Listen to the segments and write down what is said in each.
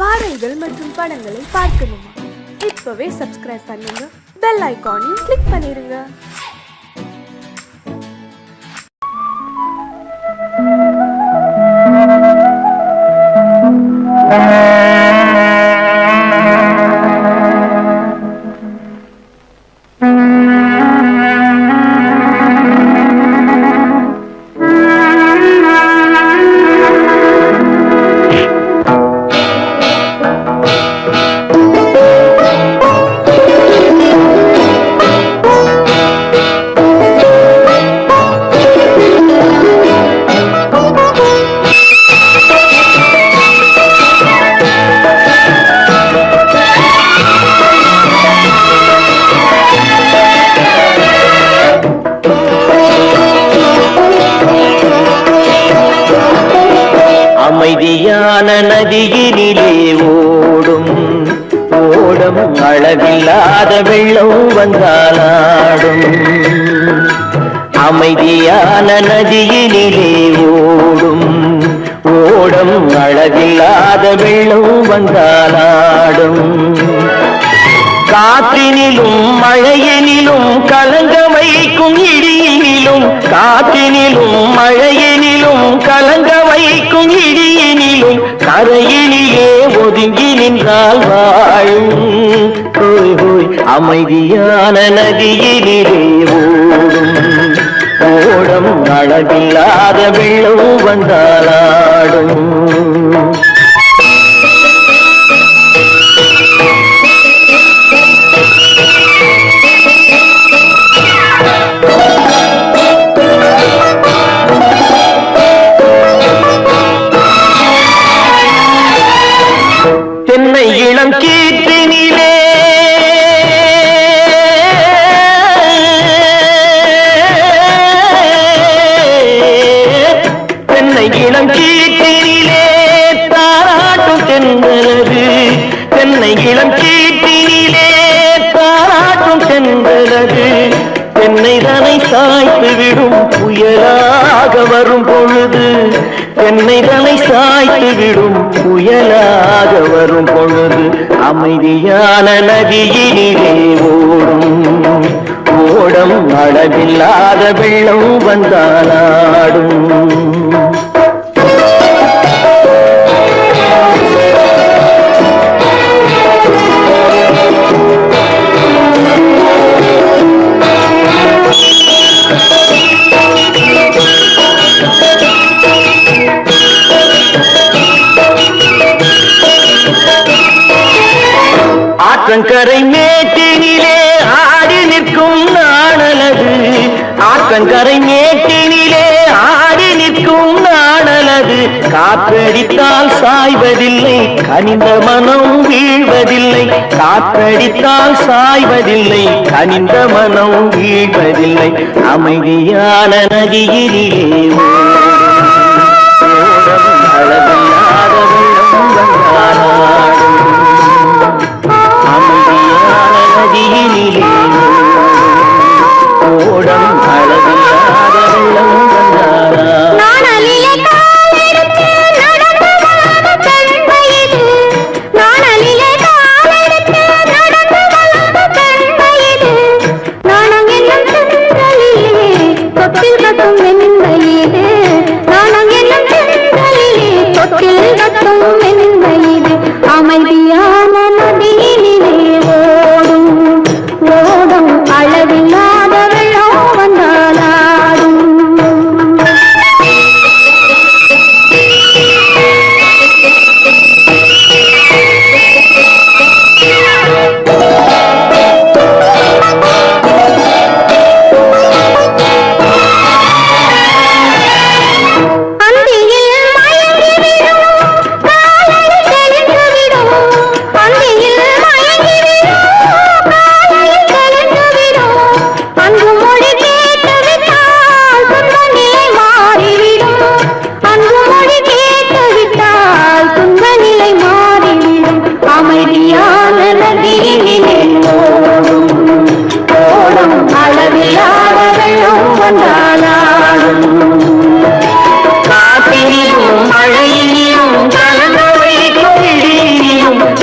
பாடல்கள் மற்றும் படங்களை பார்க்கணுமா? இப்பவே சப்ஸ்கிரைப் பண்ணுங்க, பெல் ஐகானையும் கிளிக் பண்ணிருங்க. அமைதியான நதியினிலே ஓடும் ஓடம் அளவில்லாத வெள்ளம் வந்தாலாடும். அமைதியான நதியினிலே ஓடும் ஓடம் அளவில்லாத வெள்ளம் வந்தாலாடும். காற்றினிலும் மழையினிலும் கலங்க வைக்கும் இடியினிலும், காற்றினிலும் மழையினிலும் கலங்க வைக்கும் இடியினிலும் கரையினிலே ஒதுங்கி நின்றால் வாழும். ஹோய் ஹோய் அமைதியான நதியினிலே ஓடும் ஓடம் அளவில்லாத வெள்ளம் வந்தாலாடும். தென்னை இளம் கீற்றினிலே தென்னை இளம் கீற்றினிலே தாராட்டும் தென்றலது. தென்னை இளம் கீற்றினிலே தாராட்டும் தென்றலது. தென்னை தனை சாய்த்து விடும் புயலாக வரும் பொழுது, தென்னை தனை சாய்த்து விடும் புயலாக வரும் பொழுது அமைதியான நதியினிலே ஓடும் ஓடம் அளவில்லாத வெள்ளம் வந்தாலாடும். ஆற்றங்கரை மேட்டினிலே ஆடி நிற்கும் நாணலது. ஆற்றங்கரை மேட்டினிலே ஆடி நிற்கும் நாணலது. காற்றடித்தால் சாய்வதில்லை, கனிந்த மனம் வீழ்வதில்லை. காற்றடித்தால் சாய்வதில்லை, கனிந்த மனம் வீழ்வதில்லை. அமைதியான நதியினிலே ஓடும் அளவில்லாத வெள்ளம் வந்தாலாடும். அமைதியான நதியினிலே ஓடம் அளவில்லாத வெள்ளம் வந்தாலாடும்.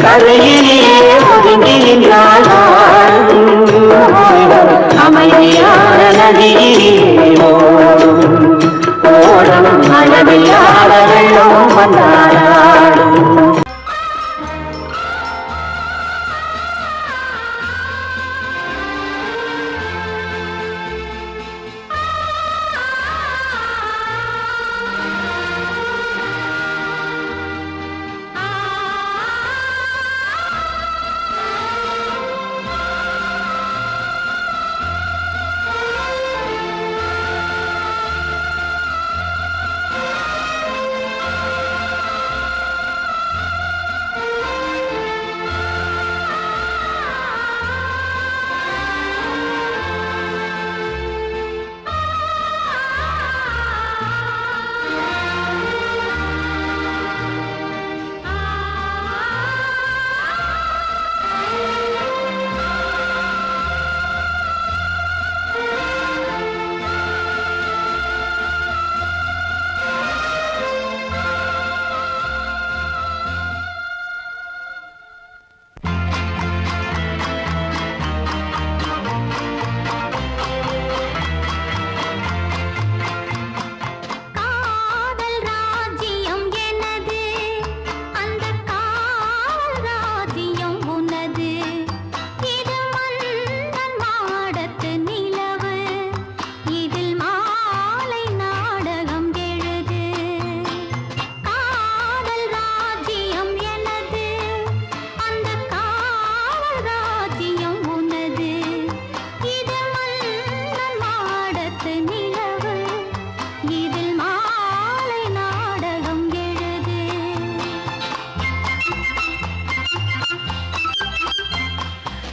கரையிலே ஒதுங்கி நின்றால் அமைதியான நதியிலே ஓடும் ஓடும் அளவில்லாத வெள்ளம் வந்தாடும்.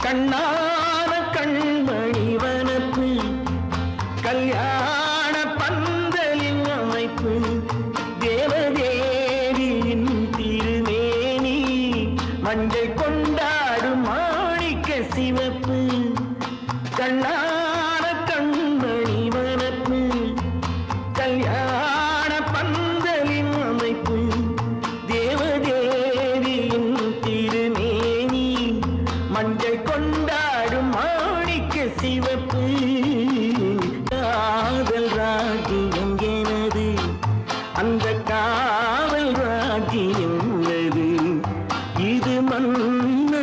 கண்ணான கண்மணி வனப்பு கல்யாண பந்தலின் அமைப்பு தேவதேவியின் திருமேனி மஞ்சள் கொண்டாடும் மாணிக்க சிவப்பு. கண்ணான கண்மணி வனப்பு கல்யாண பந்தலின் அமைப்பு தேவதேவியின் திருமேனி மஞ்சள் கொண்டாடும் மாணிக்க சிவப்பு. காதல் ராஜ்யம் எனது அந்த காவல் ராஜ்யம் உள்ளது இது மன்னன்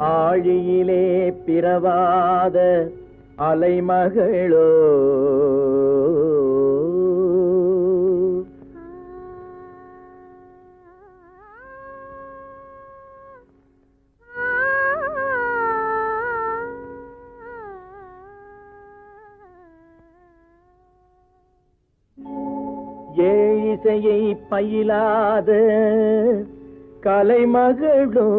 ஆழியிலே பிறவாத அலைமகளோ ஏழிசையை பயிலாத கலைமகளோ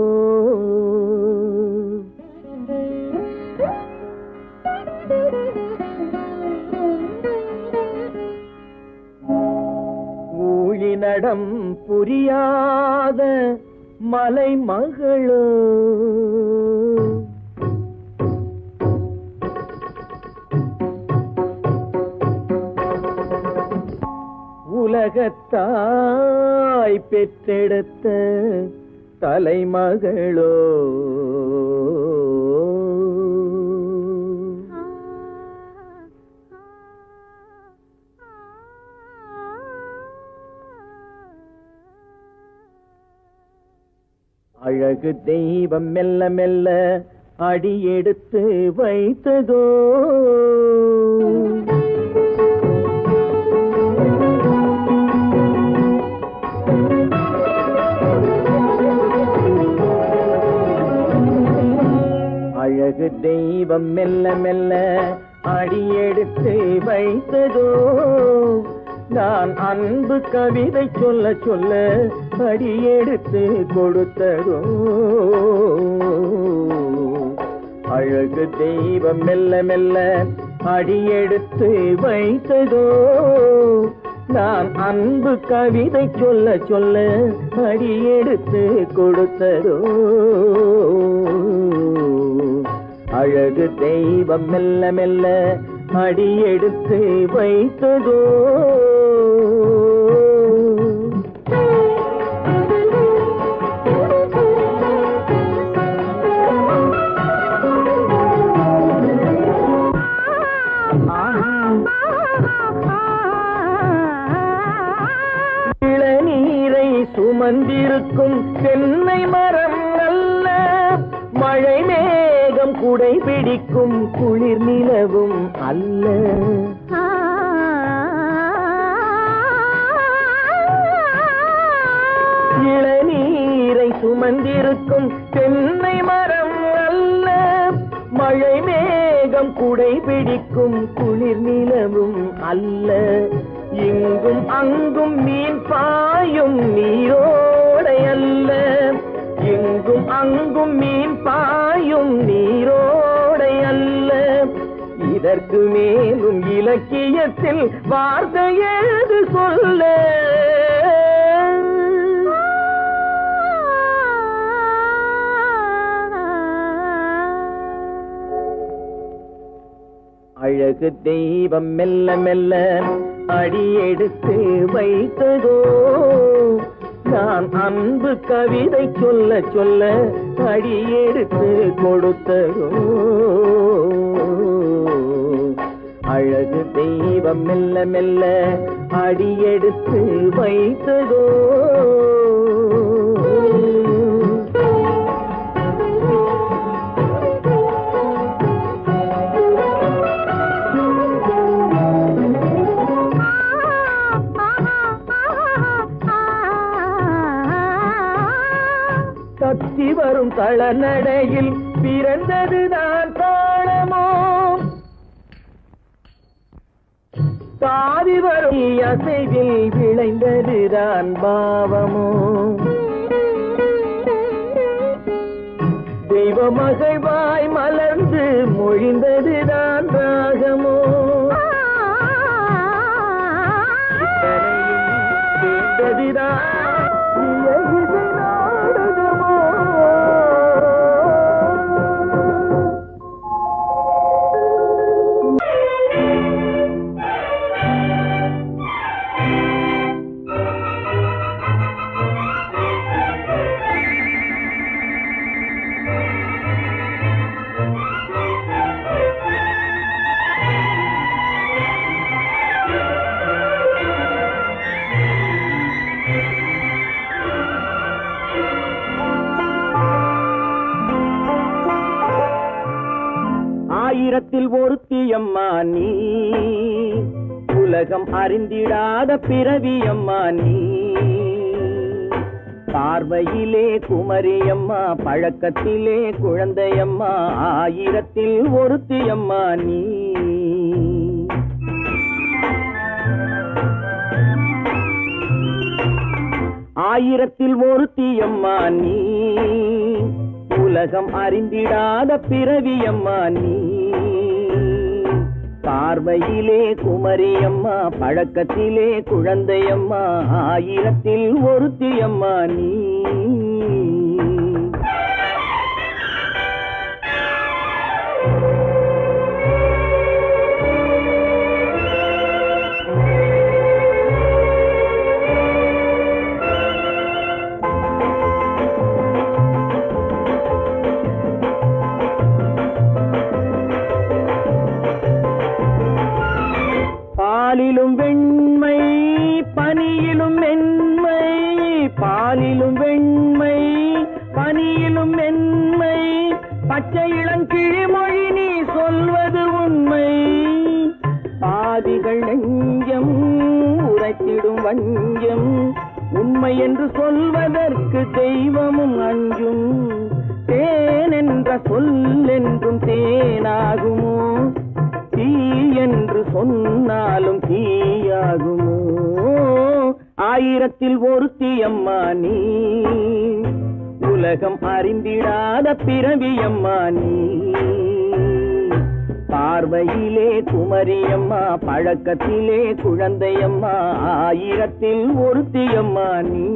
ஊழிநடம் புரியாத மலைமகளோ உலகத்தாய் பெற்றெடுத்த தலைமகளோ அழகு தெய்வம் மெல்ல மெல்ல அடியெடுத்து வைத்ததோ அழகு தெய்வம் மெல்ல மெல்ல அடியெடுத்து வைத்ததோ நான் அன்பு கவிதை சொல்ல சொல்ல அடியெடுத்து கொடுத்ததோ அழகு தெய்வம் மெல்ல மெல்ல அடியெடுத்து வைத்ததோ நான் அன்பு கவிதை சொல்ல சொல்ல அடியெடுத்து கொடுத்ததோ அழகு தெய்வம் மெல்ல மெல்ல அடியெடுத்து வைத்ததோ இளநீரை சுமந்திருக்கும் தென்னை மரம் அல்ல மழை மேகம் குடை பிடிக்கும் குளிர் நிலவும் அல்ல இளநீரை சுமந்திருக்கும் தென்னை மரம் அல்ல மழை மேகம் குடை பிடிக்கும் குளிர் நிலவும் அல்ல இங்கும் அங்கும் மீன் பாயும் நீரோடை அல்ல இங்கும் அங்கும் மீன் பாயும் நீரோடை அல்ல இதற்கு மேலும் இலக்கியத்தில் வார்த்தை ஏது சொல்ல அழகு தெய்வம் மெல்ல மெல்ல அடியெடுத்து வைத்ததோ நான் அன்பு கவிதை சொல்ல சொல்ல அடியெடுத்து கொடுத்ததோ அழகு தெய்வம் மெல்ல மெல்ல அடியெடுத்து வைத்ததோ தத்தி வரும் தளநடையில் பிறந்ததுதான் தாளமோ தாவி வரும் அசைவில் விளைந்ததுதான் பாவமோ தெய்வ மகிழ்வாய் மலர்ந்து மொழிந்ததுதான் ராகமோ சேர்ந்ததுதான் ஆயிரத்தில் ஒருத்தியம்மா நீ, உலகம் அறிந்திடாத பிறவியம்மா நீ. பார்வையிலே குமரியம்மா, பழக்கத்திலே குழந்தையம்மா, ஆயிரத்தில் ஒருத்தியம்மா நீ. ஆயிரத்தில் ஒருத்தியம்மா நீ, உலகம் அறிந்திடாத பிறவியம்மா நீ. பார்வையிலே குமரியம்மா, பழக்கத்திலே குழந்தையம்மா, ஆயிரத்தில் ஒருத்தியம்மா நீ. பாலிலும் வெண்மை பனியிலும் மென்மை, பாலிலும் வெண்மை பனியிலும் மென்மை, பச்சை இளங்கிழிமொழி நீ சொல்வது உண்மை. பாதிகள் நெஞ்சம் உரைத்திடும் வஞ்சம், உண்மை என்று சொல்வதற்கு தெய்வமும் அஞ்சும். தேன் என்ற சொல் என்றும் தேனாகுமோ, தீ என்று சொன்னாலும் தீயாகுமோ. ஆயிரத்தில் ஒருத்தியம்மா நீ, உலகம் அறிந்திடாத பிறவியம்மா நீ. பார்வையிலே குமரியம்மா, பழக்கத்திலே குழந்தையம்மா, ஆயிரத்தில் ஒருத்தியம்மா நீ.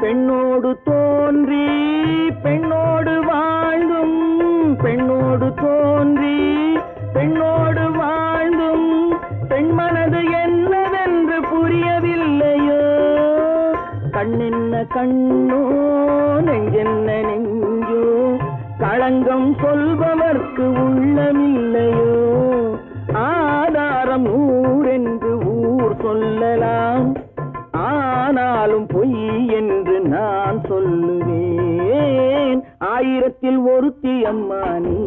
பெண்ணோடு தோன்றி பெண்ணோடு வாழ்ந்தும், பெண்ணோடு தோன்றி பெண்ணோடு வாழ்ந்தும், பெண்மனது என்னவென்று புரியவில்லையோ. கண்ணென்ன கண்ணோ, நெஞ்சென்ன நெஞ்சோ, களங்கம் சொல்பவர்க்கு உள்ளமில்லையோ. ஆதாரம் ஊரென்று ஊர் சொல்லலாம், ஆனாலும் பொய் என்று நான் சொல்லுவேன். ஆயிரத்தில் ஒருத்தியம்மா நீ,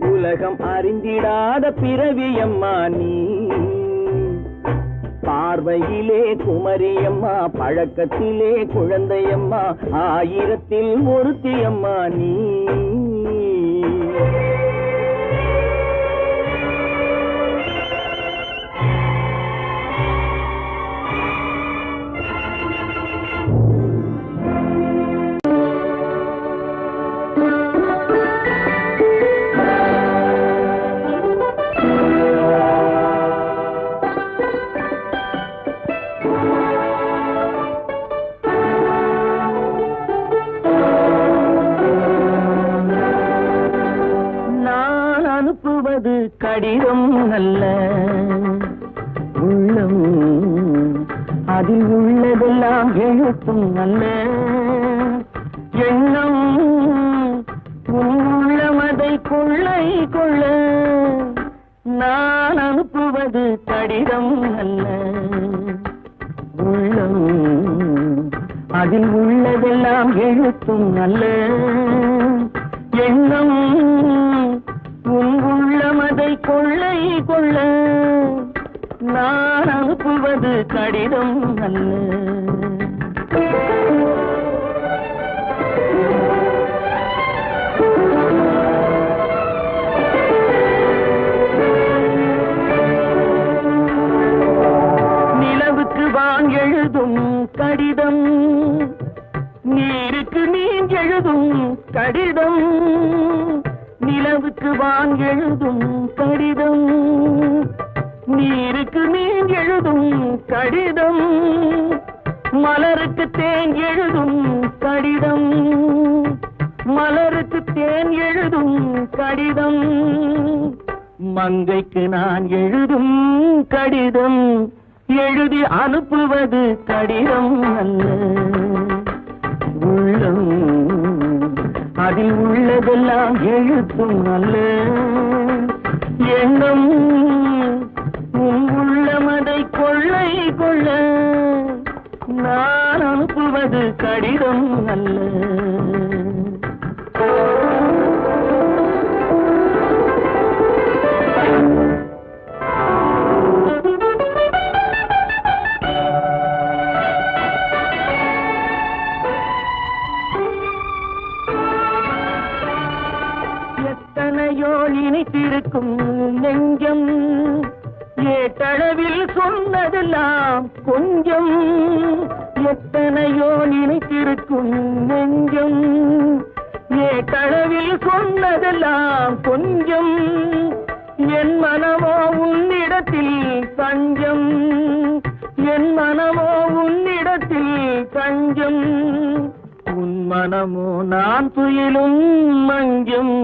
உலகம் அறிந்திடாத பிறவியம்மா நீ. பார்வையிலே குமரியம்மா, பழக்கத்திலே குழந்தையம்மா, ஆயிரத்தில் ஒருத்தியம்மா நீ. அனுப்புவது கடிதம் அல்ல, உள்ளம் அதில் உள்ளதெல்லாம் எழுத்தும் அல்ல. எண்ணம் உள்ளமதை கொள்ளை கொள்ள, நான் அனுப்புவது கடிதம் அல்ல, உள்ளம் அதில் உள்ளதெல்லாம் எழுத்தும் அல்ல. எண்ணம் உள்ளமதை கொள்ளை கொள்ள, நான் அனுப்புவது கடிதம் அல்ல. நிலவுக்கு வான் எழுதும் கடிதம், நீருக்கு நீர் எழுதும் கடிதம். நிலவுக்கு வான் எழுதும் கடிதம், நீருக்கு நீர் எழுதும் கடிதம். மலருக்கு தேன் எழுதும் கடிதம், மலருக்கு தேன் எழுதும் கடிதம். மங்கைக்கு நான் எழுதும் கடிதம், எழுதி அனுப்புவது கடிதம் அல்ல. உள்ளம் அதில் உள்ளதெல்லாம் எழுத்தும் அல்ல. எண்ணம் உன் உள்ளமதை கொள்ளை கொள்ள நான் அனுப்புவது கடிதம் அல்ல. எத்தனையோ நினைத்திருக்கும் நெஞ்சம் ஏட்டளவில் சொன்னதெல்லாம் கொஞ்சம். எத்தனையோ நினைத்திருக்கும் நெஞ்சம் ஏட்டளவில் சொன்னதெல்லாம் கொஞ்சம். என் மனமோ உன்னிடத்தில் தஞ்சம். என் மனமோ உன்னிடத்தில் தஞ்சம். உன் மனமோ நான் துயிலும் மஞ்சம்.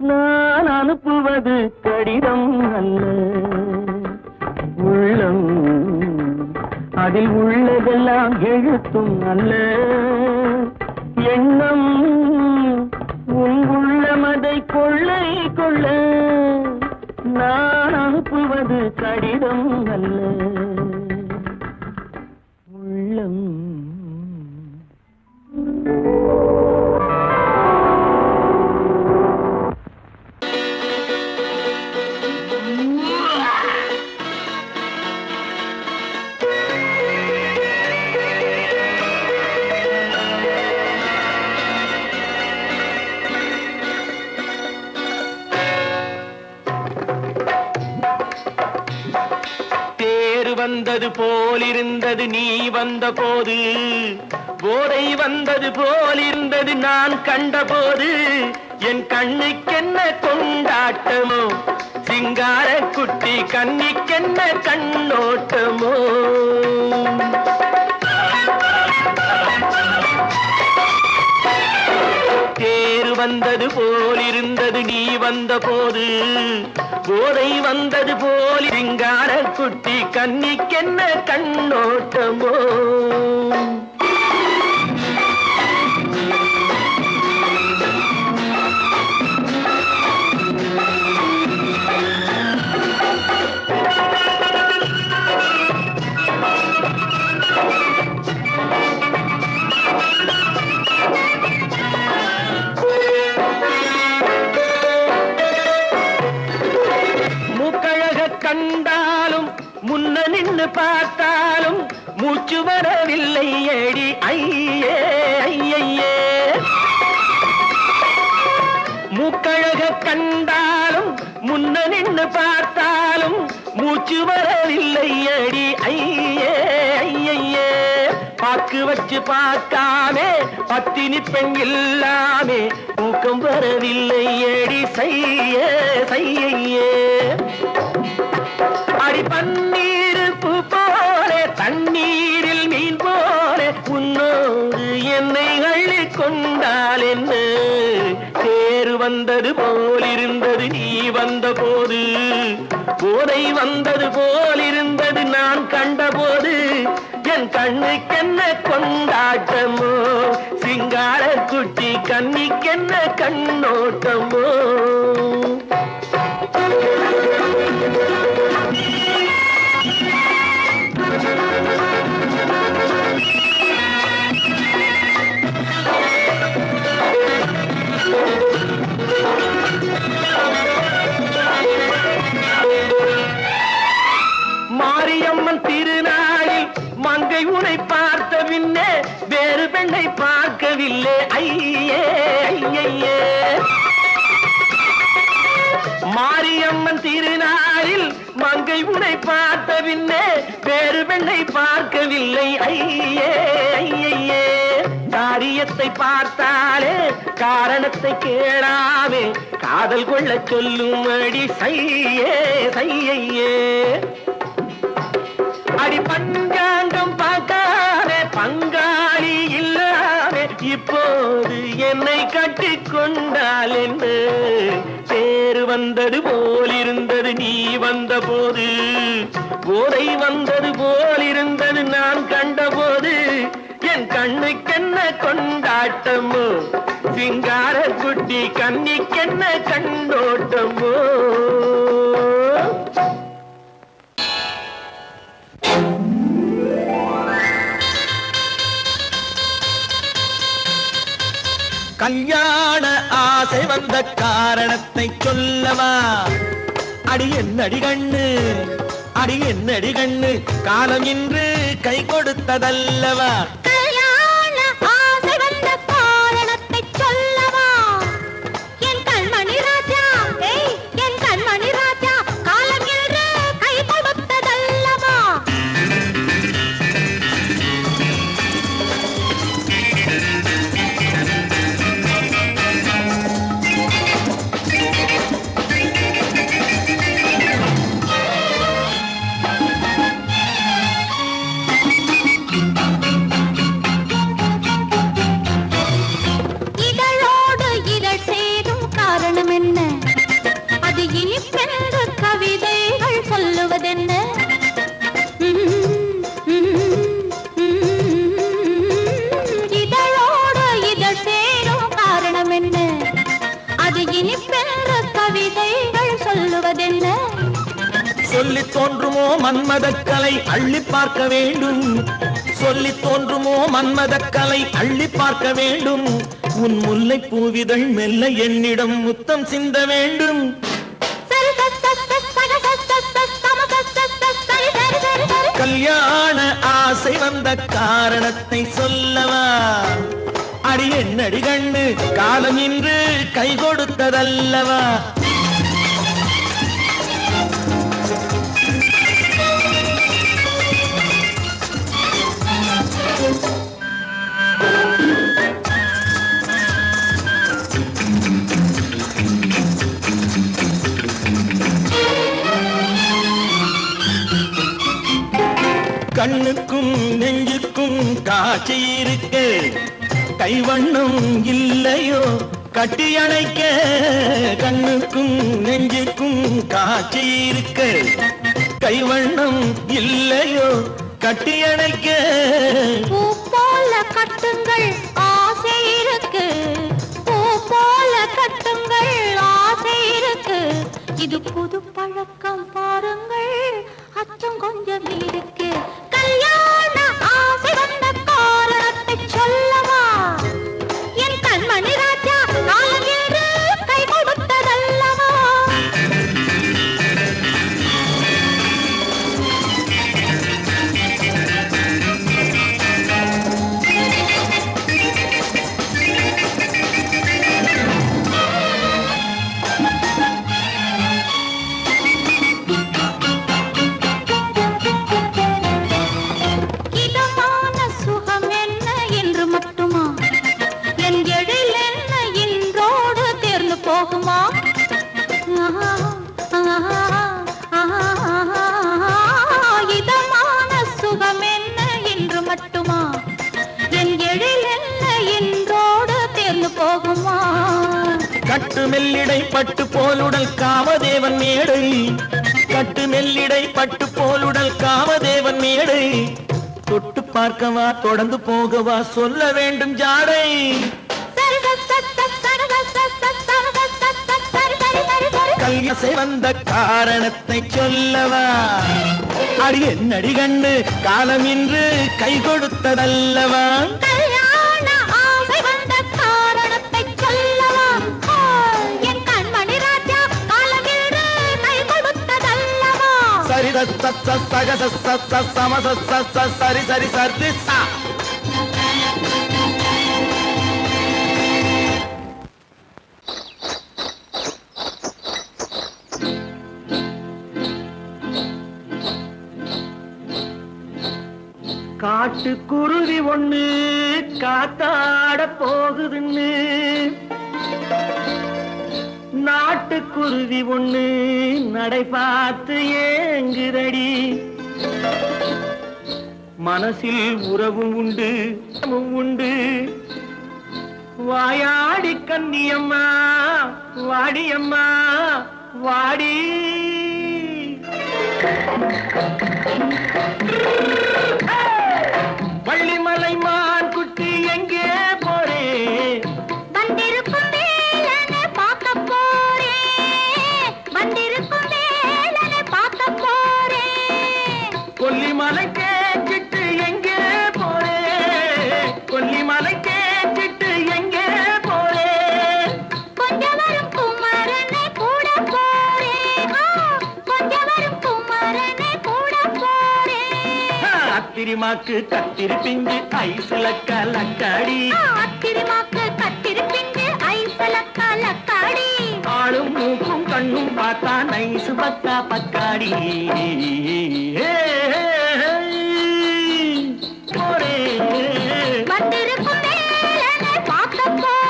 நான் அனுப்புவது கடிதம் அல்ல. உள்ளம் அதில் உள்ளதெல்லாம் எழுத்தும் அல்ல. எண்ணம் உன் உள்ளமதை கொள்ளை கொள்ள நான் அனுப்புவது கடிதம் அல்ல. உள்ளம் வந்தது போலிருந்தது நீ வந்த போது. போதை வந்தது போலிருந்தது நான் கண்டபோது. என் கண்ணுக்கென்ன கொண்டாட்டமோ, சிங்கார குட்டி கண்ணிக்கென்ன கண்ணோட்டமோ. தேர் வந்தது போலிருந்தது நீ வந்த போது. போதை வந்தது போல் சிங்கார குட்டி கண்ணிக்கென்ன கண்ணோட்டமோ. கண்டாலும் முன்ன நின்று பார்த்தாலும் மூச்சு வரவில்லை ஏடி ஐயே ஐயே. மூக்கழக கண்டாலும் முன்ன நின்று பார்த்தாலும் மூச்சு வரவில்லை ஏடி ஐயே ஐயே. பாக்கு வச்சு பார்க்காமே பத்தினி பெண் இல்லாமே ஊக்கம் வரவில்லை ஏடி செய்ய செய்யே. அடி பன்னீர் பூ போலே தண்ணீரில் மீன் போலே உன்னோடு என்னை அள்ளி கொண்டால் என்ன. தேர் வந்தது போலிருந்தது நீ வந்த போது. போதை வந்தது போலிருந்தது நான் கண்டபோது. என் கண்ணுக்கென்ன கொண்டாட்டமோ, சிங்கார குட்டி கண்ணிக்கென்ன கண்ணோட்டமோ. மாரியம்மன் திருநாளில் மங்கை உனை பார்த்த பின்னே வேறு பெண்ணை பார்க்கவில்லை ஐயே ஐயே. மாரியம்மன் திருநாளில் மங்கை உனை பார்த்த பின்னே வேறு பெண்ணை பார்க்கவில்லை ஐயே ஐயே. காரியத்தை பார்த்தாலே காரணத்தை கேளாமே காதல் கொள்ள சொல்லும்படி செய்யே செய்யே. அடி பஞ்சாங்கம் பார்க்காதே பங்காளி இல்லாமே இப்போது என்னை கட்டி கொண்டால் என்ன. தேர் வந்தது போலிருந்தது நீ வந்த போது போதை வந்தது போல் இருந்தது நான் கண்டபோது என் கண்ணுக்கென்ன கொண்டாட்டமோ சிங்கார குட்டி கண்ணிக்கென்ன கண்டோட்டமோ கல்யாண ஆசை வந்த காரணத்தை சொல்லவா அடி என்னடி கண்ணு அடி என்னடி கண்ணு காலம் இன்று கை கொடுத்ததல்லவா கல்யாண ஆசை வந்த காரணத்தை சொல்லவா என் கண்மணி ராஜா என் கண்மணி ராஜா காலம் இன்று கை கொடுத்ததல்லவா சொல்லி தோன்றுமோ மன்மதக்கலை அள்ளி பார்க்க வேண்டும் சொல்லி தோன்றுமோ மன்மதக்கலை அள்ளி பார்க்க வேண்டும் உன் முல்லை பூவிதழ் மெல்ல என்னிடம் முத்தம் சிந்த வேண்டும் கல்யாண ஆசை வந்த காரணத்தை சொல்லவா அடி என்னடி கண்ணு காலம் இன்று கை கொடுத்ததல்லவா கண்ணுக்கும் நெஞ்சுக்கும் காட்சி இருக்கு கைவண்ணம் இல்லையோ கட்டி அணைக்க கண்ணுக்கும் நெஞ்சுக்கும் காட்சி இருக்கு கைவண்ணம் இல்லையோ கட்டி அணைக்க பூ போல கட்டுங்கள் ஆசை இருக்கு பூ போல கட்டுங்கள் ஆசை இருக்கு இது புது பழக்கம் பாருங்கள் அச்சம் கொஞ்சம் இருக்கு கல்யாண ஆசை வந்த காரணத்தை சொல்லவா என் கண்மணி ராஜா காலம் என்று கை கொடுத்ததல்லவா இதமான சுகம் என்ன என்று மட்டுமா என் எழில் என்ன என்றோடு தேர்ந்து போகுமா கட்டு மெல்லிடை பட்டு போலுடல் காமதேவன் மேடை கட்டு மெல்லிடை பட்டு போலுடல் காமதேவன் மேடை தொட்டு பார்க்கவா தொடர்ந்து போகவா சொல்ல வேண்டும் ஜாடை கல்யாசை வந்த காரணத்தை சொல்லவா அடி என்னடி கண்டு காலம் இன்று கை கொடுத்ததல்லவா கல்யாண ஆசை வந்த காரணத்தை சொல்லவா என் கண்மணி ராஜா காலம் இன்று கை கொடுத்ததல்லவா சரி சக சம சரி சரி சரி சா காட்டுக்குருவி ஒண்ணு காத்தாட போகுதுன்னு நாட்டுக்குருவி ஒண்ணு நடை பார்த்து ஏங்குதடி மனசில் உறவும் உண்டு உண்டு வாயாடி கண்ணியம்மா வாடியம்மா வாடி வள்ளிமலை மான் குட்டி எங்கே போறே? வந்திருக்கும் வேலனை பார்க்க போறேன், வந்திருக்கும் வேலனை பார்க்க போறேன். கொல்லிமலை கேச்சிட்டு எங்கே போறே? கொல்லிமலை கேச்சிட்டு எங்கே போறே? கொஞ்சம் வரும் குமரனை கூட போறேன், கொஞ்சம் வரும் குமரனை கூட போறேன். அத்திரிமாக்கு கத்திரி பிஞ்சு ஐசுல கலக்காடி, அத்திரிமாக்கு கத்திரி பிஞ்சு ஐசல கலக்காடி. ஆளும் மூக்கும் கண்ணும் பார்த்தா நைசு பக்கா பக்காடி. போரே வந்திருக்கும் வேலனை பார்க்க போறேன்.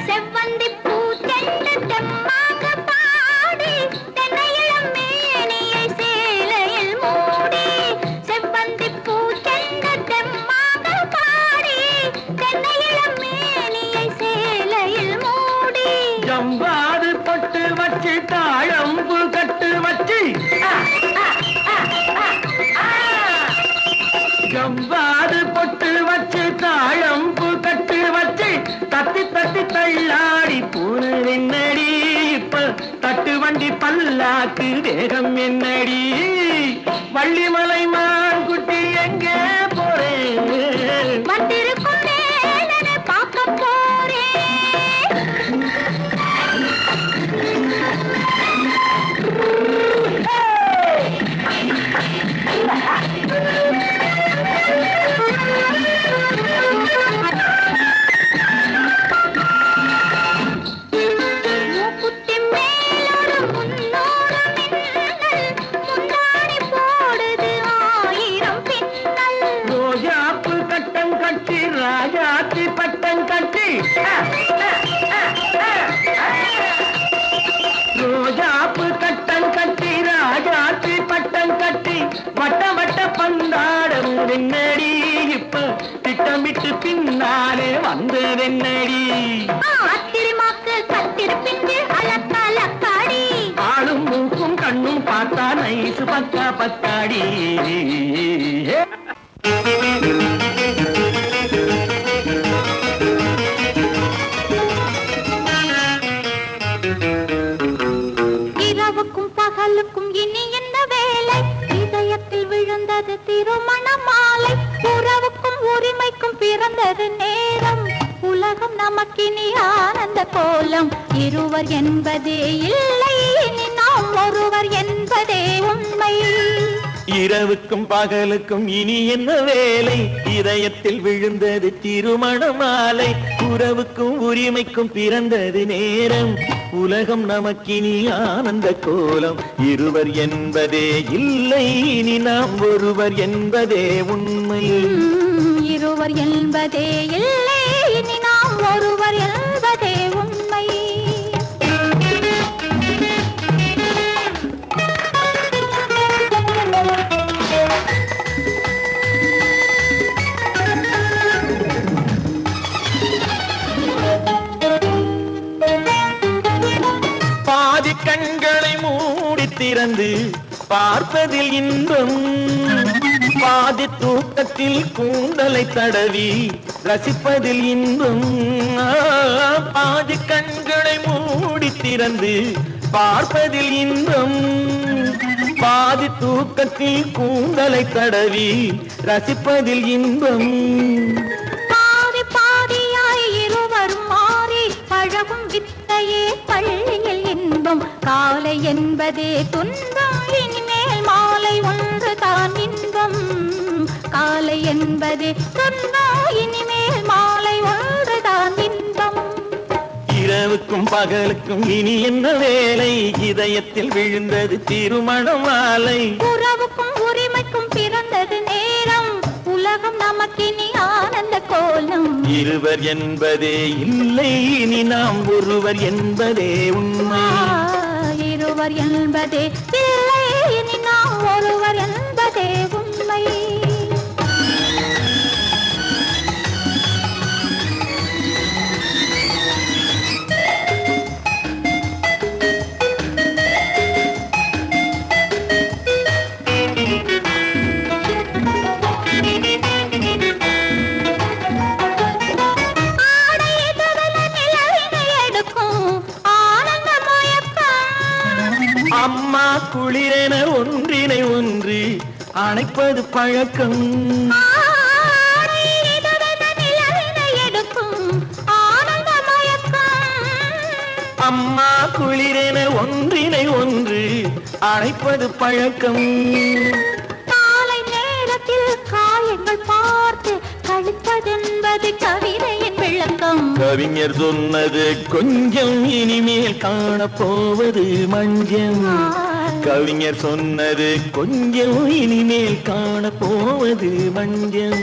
செவ்வந்தி பூ செண்டு தெம்மாக பாடி, தென்னையிளம் மேனியை சேலையில் மூடி. செவ்வந்தி பூ செண்டு தெம்மாக பாடி, தென்னையிளம் மேனியை சேலையில் மூடி. ஜம்பாது பொட்டு வச்சு தாழம்பு கட்டு வச்சு, ஜம்பாது பொட்டு வச்சு தாழம்பு கட்டு வச்சு, தத்தி தத்தி தள்ளாடி பூனு என்னடி? இப்ப தட்டு வண்டி பல்லாக்கு வேகம் என்னடி? வள்ளிமலை மான் குட்டி எங்கே போறேன்? வந்திருக்கும் வேலனை பார்க்க போறேன். மூக்குத்தி மேலோடு முன்னோடு மின்னல், முந்தாணி போடுது 1000 பின்னல். ரோஜாப்பு கட்டம் கட்டி ராஜாத்தி பட்டம் கட்டி, ரோஜாப்பு கட்டம் கட்டி ராஜாத்தி பட்டம் கட்டி, வட்ட வட்ட பந்தாடம் வெண்ணடி? இப்ப திட்டமிட்டு பின்னாலே வந்ததென்னடி? அத்திரிமாக்கு கத்திரி பிஞ்சு அலக்காடி. ஆளும் மூக்கும் கண்ணும் பார்த்தா நைசு பக்கா பத்தாடி. இரவுக்கும் பகலுக்கும் இனி என்ன வேலை? இதயத்தில் விழுந்தது திருமண மாலை. உறவுக்கும் உரிமைக்கும் பிறந்தது நேரம். உலகம் நமக்கினி ஆனந்த கோலம். இருவர் என்பதே இல்லை, இனி நாம் ஒருவர் என்பதே உண்மை. இரவுக்கும் பகலுக்கும் இனி என்ன வேலை? இதயத்தில் விழுந்தது திருமண மாலை. உறவுக்கும் உரிமைக்கும் பிறந்தது நேரம். உலகம் நமக்கினி ஆனந்த கோலம். இருவர் என்பதே இல்லை, இனி நாம் ஒருவர் என்பதே உண்மை. இருவர் என்பதே இல்லை, இனி நாம் ஒருவர் என்பதே உண்மை. பாதி கண்களை மூடி திறந்து பார்ப்பதில் இன்பம். பாதி தூக்கத்தில் கூந்தலை தடவி ரசிப்பதில் இன்பம். பாதி கண்களை மூடி திறந்து பார்ப்பதில் இன்பம். பாதி தூக்கத்தில் கூந்தலை தடவி ரசிப்பதில் இன்பம். பாதி பாதியாய் இருவரும் மாறி பழகும் வித்தையே பள்ளியில் இன்பம். காலை என்பதே துன்பம், இனிமேல் மாலை ஒன்று தான் இன்பம். காலை என்பதே துன்பம், இனிமேல் மாலை ஒன்று தான் இன்பம். இரவுக்கும் பகலுக்கும் இனி என்ன வேலை? இதயத்தில் விழுந்தது திருமண மாலை. உறவுக்கும் உரிமைக்கும் பிறந்தது நேரம். உலகம் நமக்கினி ஆனந்த இருவர் என்பதே இல்லை, இனி நாம் ஒருவர் என்பதே உண்மை. இருவர் என்பதே இல்லை, இனி நாம் ஒருவர் என்பதே உண்மை. அம்மா குளிரென ஒன்றினை ஒன்று அணைப்பது பழக்கம். அம்மா குளிரென ஒன்றினை ஒன்று அணைப்பது பழக்கம். காலை நேரத்தில் காயங்கள் பார்த்து கழிப்பதென்பது கவிதையின் விளக்கம். கவிஞர் சொன்னது கொஞ்சம், இனிமேல் காணப்போவது மஞ்சள். கவிஞர் சொன்னது கொஞ்சம், இனிமேல் காணப்போவது மஞ்சள்.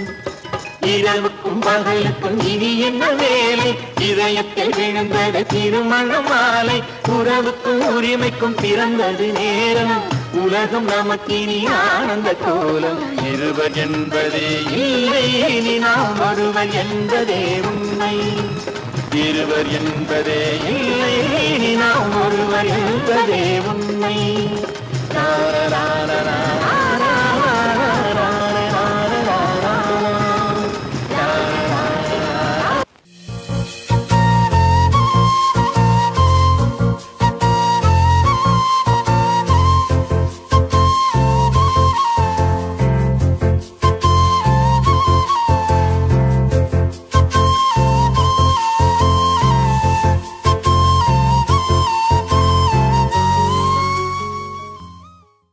இரவுக்கும் பகலுக்கும் இனி என்ன வேலை, இதயத்தில் விழுந்தது திருமண மாலை. உறவுக்கும் உரிமைக்கும் பிறந்தது நேரம், உலகம் நமக்கினி ஆனந்த கோலம். இருவர் என்பதே இல்லை, இனி நாம் ஒருவர் என்பதே உண்மை. இருவர் என்பதே இல்லை, இனி நாம் ஒருவர் என்பதே உண்மை.